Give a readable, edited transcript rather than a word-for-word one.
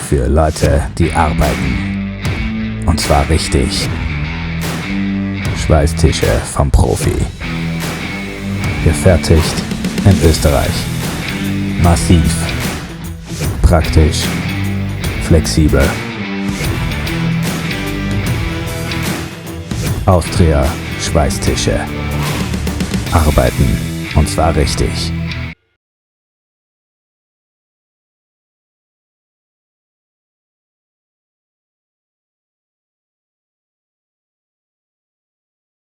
für Leute, die arbeiten. Und zwar richtig. Schweißtische vom Profi. Gefertigt in Österreich. Massiv. Praktisch. Flexibel. Austria Schweißtische. Arbeiten. Und zwar richtig.